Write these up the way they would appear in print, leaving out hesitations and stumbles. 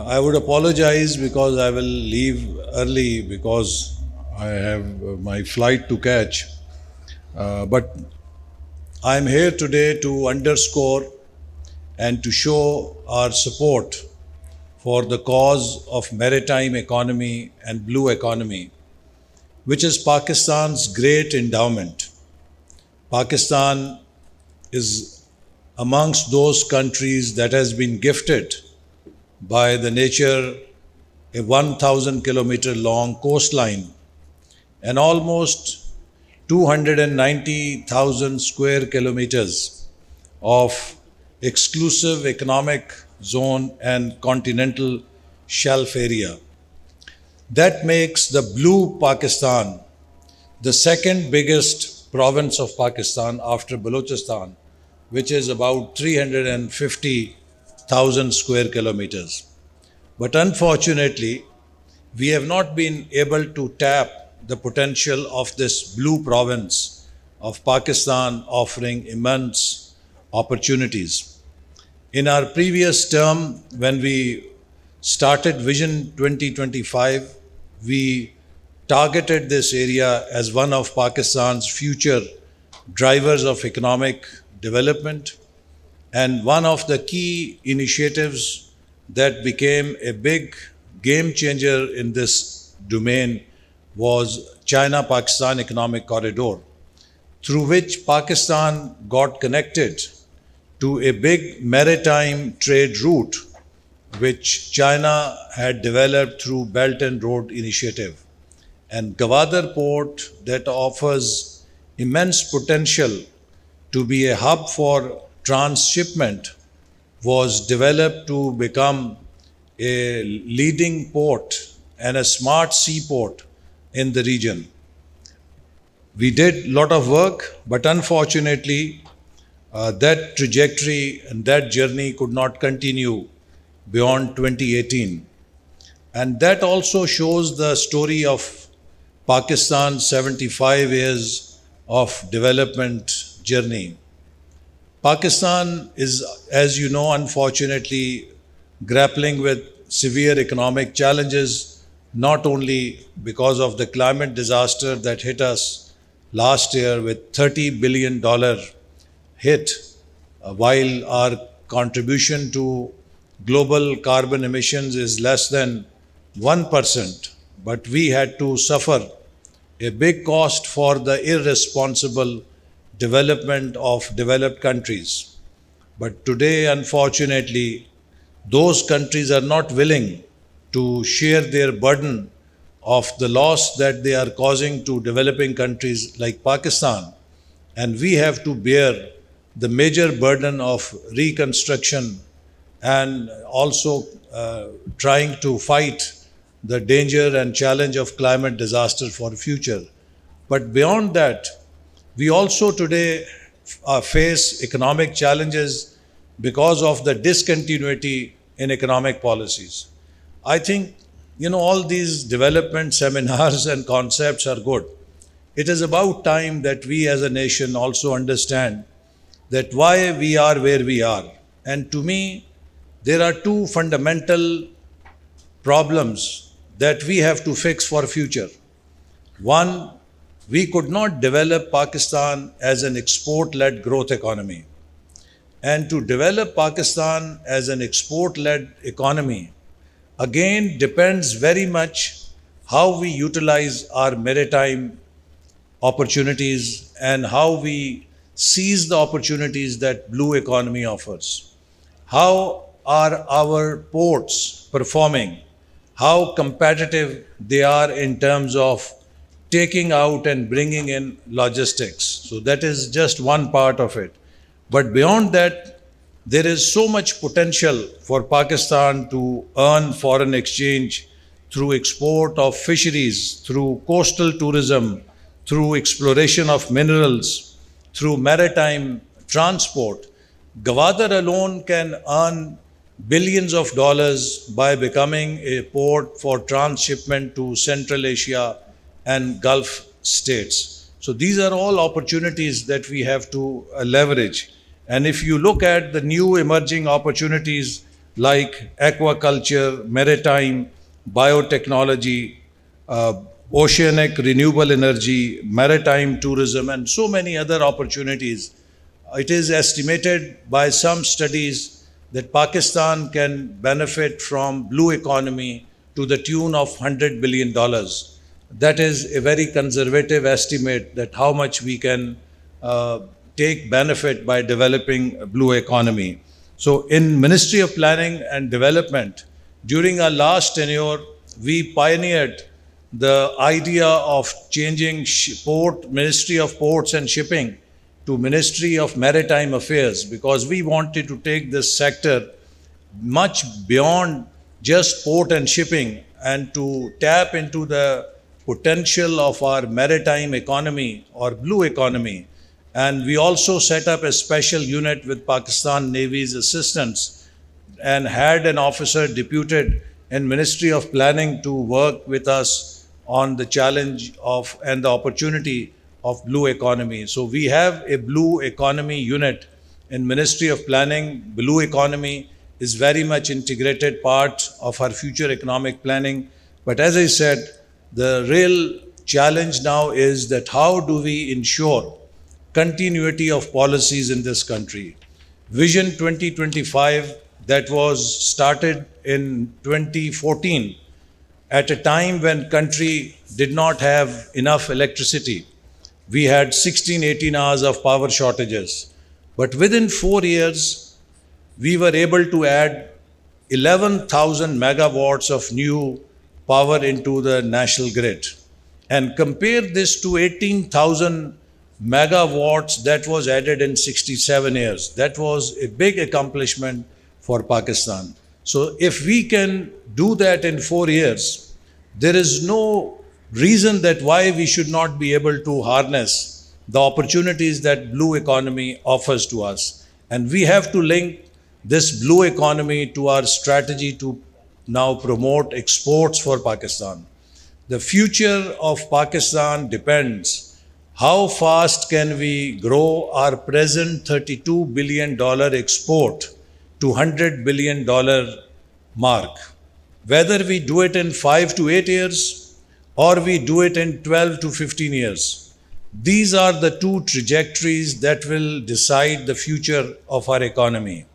I would apologize because I will leave early because I have my flight to catch. But I'm here today to underscore and to show our support for the cause of maritime economy and blue economy, which is Pakistan's great endowment. Pakistan is amongst those countries that has been gifted by the nature a 1,000-kilometer long coastline and almost 290,000 square kilometers of exclusive economic zone and continental shelf area. That makes the blue Pakistan the second biggest province of Pakistan after Balochistan, which is about 350,000 square kilometers. But unfortunately, we have not been able to tap the potential of this blue province of Pakistan, offering immense opportunities. In our previous term, when we started Vision 2025, we targeted this area as one of Pakistan's future drivers of economic development, and one of the key initiatives that became a big game changer in this domain was China-Pakistan Economic Corridor, through which Pakistan got connected to a big maritime trade route which China had developed through Belt and Road Initiative. And Gwadar Port, that offers immense potential to be a hub for transshipment, was developed to become a leading port and a smart seaport in the region. We did a lot of work, but unfortunately, that trajectory and that journey could not continue beyond 2018. And that also shows the story of Pakistan's 75 years of development journey. Pakistan is, as you know, unfortunately grappling with severe economic challenges, not only because of the climate disaster that hit us last year with $30 billion hit, while our contribution to global carbon emissions is less than 1%, but we had to suffer a big cost for the irresponsible development of developed countries. But today, unfortunately, those countries are not willing to share their burden of the loss that they are causing to developing countries like Pakistan. And we have to bear the major burden of reconstruction and also trying to fight the danger and challenge of climate disaster for the future. But beyond that, we also today face economic challenges because of the discontinuity in economic policies. I think, all these development seminars and concepts are good. It is about time that we as a nation also understand that why we are where we are. And to me, there are two fundamental problems that we have to fix for future. One, we could not develop Pakistan as an export-led growth economy. And to develop Pakistan as an export-led economy, again, depends very much how we utilize our maritime opportunities and how we seize the opportunities that blue economy offers. How are our ports performing? How competitive they are in terms of taking out and bringing in logistics. So that is just one part of it. But beyond that, there is so much potential for Pakistan to earn foreign exchange through export of fisheries, through coastal tourism, through exploration of minerals, through maritime transport. Gwadar alone can earn billions of dollars by becoming a port for transshipment to Central Asia and Gulf states. So these are all opportunities that we have to leverage. And if you look at the new emerging opportunities like aquaculture, maritime, biotechnology, oceanic renewable energy, maritime tourism, and so many other opportunities. It is estimated by some studies that Pakistan can benefit from blue economy to the tune of $100 billion. That is a very conservative estimate that how much we can take benefit by developing a blue economy. So in Ministry of Planning and Development, during our last tenure, we pioneered the idea of changing Ministry of Ports and Shipping to Ministry of Maritime Affairs, because we wanted to take this sector much beyond just port and shipping and to tap into the potential of our maritime economy or blue economy. And we also set up a special unit with Pakistan Navy's assistance and had an officer deputed in Ministry of Planning to work with us on the challenge of and the opportunity of blue economy. So we have a blue economy unit in Ministry of Planning. Blue economy is very much integrated part of our future economic planning. But as I said, the real challenge now is that how do we ensure continuity of policies in this country? Vision 2025 that was started in 2014 at a time when country did not have enough electricity. We had 16, 18 hours of power shortages. But within 4 years, we were able to add 11,000 megawatts of new power into the national grid. And compare this to 18,000 megawatts that was added in 67 years. That was a big accomplishment for Pakistan. So if we can do that in 4 years, there is no reason that why we should not be able to harness the opportunities that blue economy offers to us. And we have to link this blue economy to our strategy to now promote exports for Pakistan. The future of Pakistan depends how fast can we grow our present $32 billion export to $100 billion mark. Whether we do it in 5 to 8 years or we do it in 12 to 15 years. These are the two trajectories that will decide the future of our economy.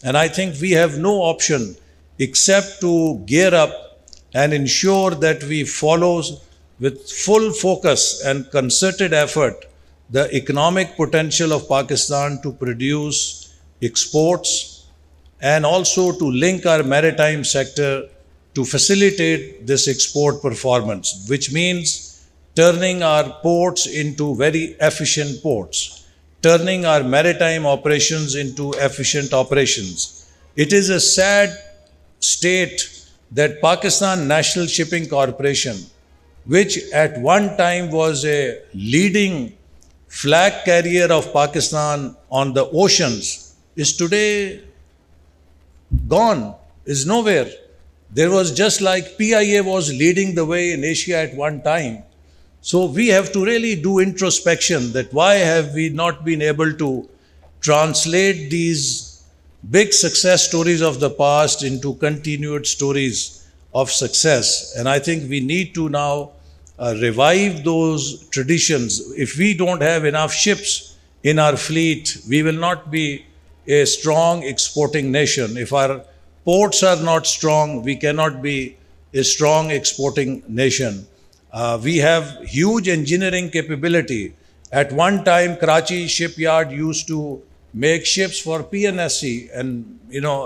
And I think we have no option except to gear up and ensure that we follow with full focus and concerted effort the economic potential of Pakistan to produce exports and also to link our maritime sector to facilitate this export performance, which means turning our ports into very efficient ports, turning our maritime operations into efficient operations. It is a sad state that Pakistan National Shipping Corporation, which at one time was a leading flag carrier of Pakistan on the oceans, is today gone, is nowhere. There was just like PIA was leading the way in Asia at one time. So we have to really do introspection that why have we not been able to translate these big success stories of the past into continued stories of success. And I think we need to now revive those traditions. If we don't have enough ships in our fleet, we will not be a strong exporting nation. If our ports are not strong, we cannot be a strong exporting nation. We have huge engineering capability. At one time, Karachi shipyard used to make ships for PNSC and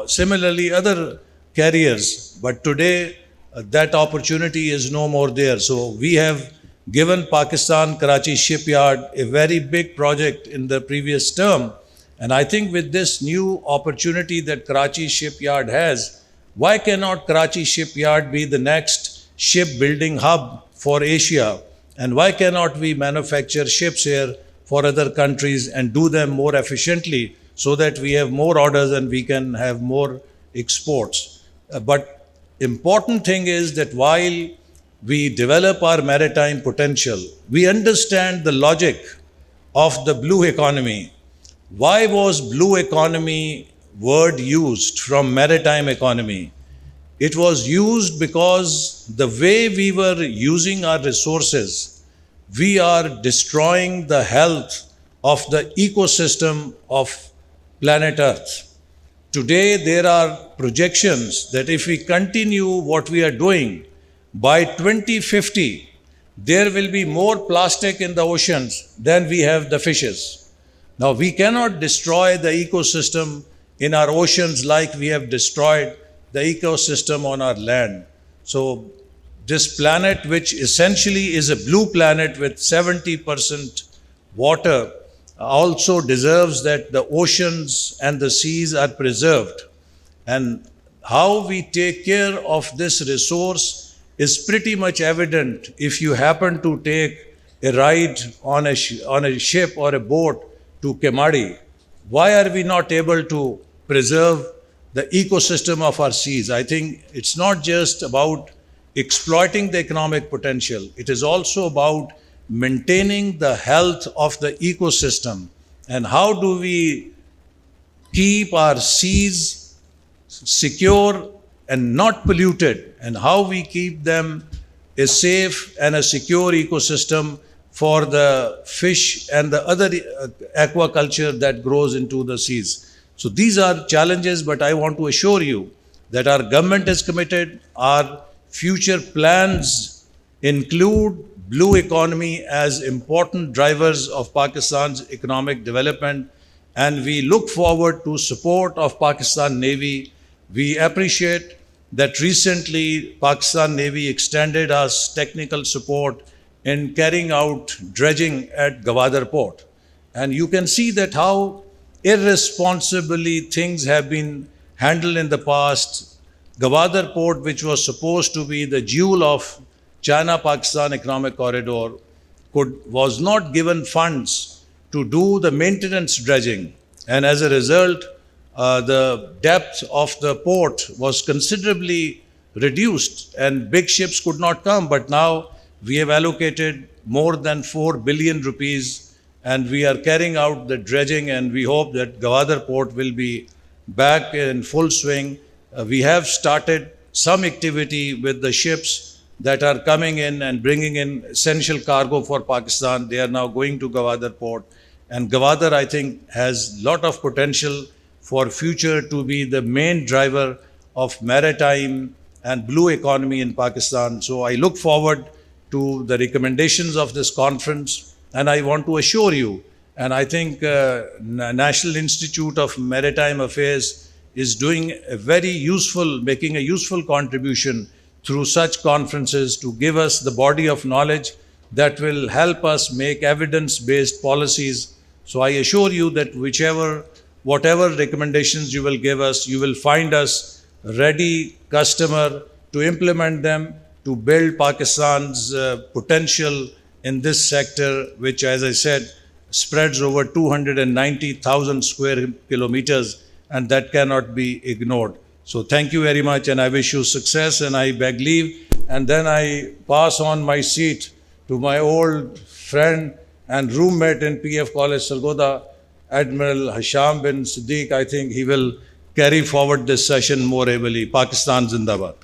similarly other carriers. But today, that opportunity is no more there. So we have given Pakistan Karachi shipyard a very big project in the previous term. And I think with this new opportunity that Karachi shipyard has, why cannot Karachi shipyard be the next shipbuilding hub for Asia? And why cannot we manufacture ships here for other countries and do them more efficiently so that we have more orders and we can have more exports? But important thing is that while we develop our maritime potential, we understand the logic of the blue economy. Why was blue economy word used from maritime economy. It was used because the way we were using our resources, we are destroying the health of the ecosystem of planet Earth. Today, there are projections that if we continue what we are doing, by 2050, there will be more plastic in the oceans than we have the fishes. Now, we cannot destroy the ecosystem in our oceans like we have destroyed the ecosystem on our land. So, this planet, which essentially is a blue planet with 70% water, also deserves that the oceans and the seas are preserved. And how we take care of this resource is pretty much evident if you happen to take a ride on a ship or a boat to 𝐄𝐦𝐻𝐦𝐬𝐻. Why are we not able to preserve the ecosystem of our seas? I think it's not just about exploiting the economic potential. It is also about maintaining the health of the ecosystem. And how do we keep our seas secure and not polluted, and how we keep them a safe and a secure ecosystem for the fish and the other aquaculture that grows into the seas. So these are challenges, but I want to assure you that our government is committed. Our future plans include blue economy as important drivers of Pakistan's economic development, and we look forward to support of Pakistan Navy. We appreciate that recently Pakistan Navy extended us technical support in carrying out dredging at Gwadar Port. And you can see that how irresponsibly things have been handled in the past. Gwadar Port, which was supposed to be the jewel of China-Pakistan economic corridor, was not given funds to do the maintenance dredging. And as a result, the depth of the port was considerably reduced and big ships could not come. But now we have allocated more than 4 billion rupees and we are carrying out the dredging, and we hope that Gwadar Port will be back in full swing. We have started some activity with the ships that are coming in and bringing in essential cargo for Pakistan. They are now going to Gwadar Port. And Gwadar, I think, has a lot of potential for future to be the main driver of maritime and blue economy in Pakistan. So I look forward to the recommendations of this conference, and I want to assure you, and I think National Institute of Maritime Affairs is doing making a useful contribution through such conferences to give us the body of knowledge that will help us make evidence-based policies. So I assure you that whatever recommendations you will give us, you will find us ready customer to implement them, to build Pakistan's potential in this sector, which, as I said, spreads over 290,000 square kilometers, and that cannot be ignored. So thank you very much, and I wish you success, and I beg leave. And then I pass on my seat to my old friend and roommate in PF College, Sargodha, Admiral Hisham bin Siddiq. I think he will carry forward this session more ably. Pakistan Zindabad.